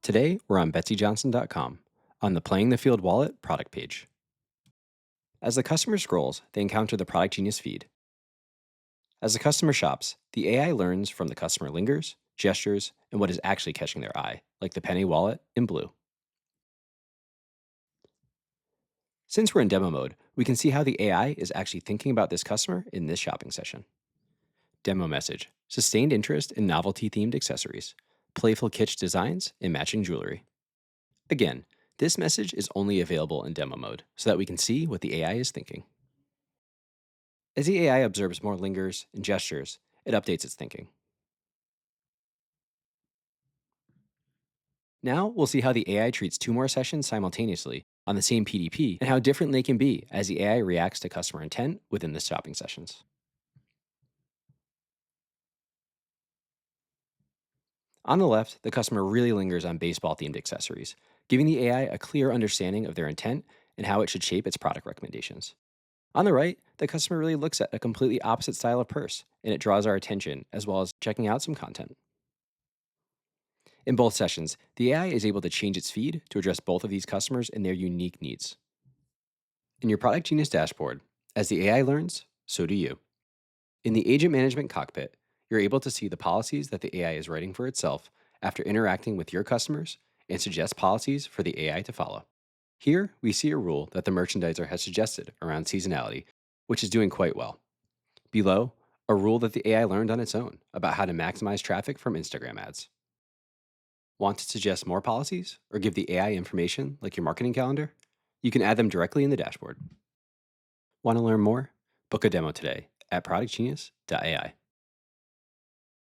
Today, we're on betsyjohnson.com on the Playing the Field Wallet product page. As the customer scrolls, they encounter the Product Genius feed. As the customer shops, the AI learns from the customer lingers, gestures, and what is actually catching their eye, like the penny wallet in blue. Since we're in demo mode, we can see how the AI is actually thinking about this customer in this shopping session. Demo message: sustained interest in novelty-themed accessories, playful kitsch designs, and matching jewelry. Again, this message is only available in demo mode so that we can see what the AI is thinking. As the AI observes more lingers and gestures, it updates its thinking. Now we'll see how the AI treats two more sessions simultaneously on the same PDP and how different they can be as the AI reacts to customer intent within the shopping sessions. On the left, the customer really lingers on baseball-themed accessories, giving the AI a clear understanding of their intent and how it should shape its product recommendations. On the right, the customer really looks at a completely opposite style of purse, and it draws our attention as well as checking out some content. In both sessions, the AI is able to change its feed to address both of these customers and their unique needs. In your Product Genius dashboard, as the AI learns, so do you. In the Agent Management cockpit, you're able to see the policies that the AI is writing for itself after interacting with your customers and suggest policies for the AI to follow. Here, we see a rule that the merchandiser has suggested around seasonality, which is doing quite well. Below, a rule that the AI learned on its own about how to maximize traffic from Instagram ads. Want to suggest more policies or give the AI information like your marketing calendar? You can add them directly in the dashboard. Want to learn more? Book a demo today at productgenius.ai.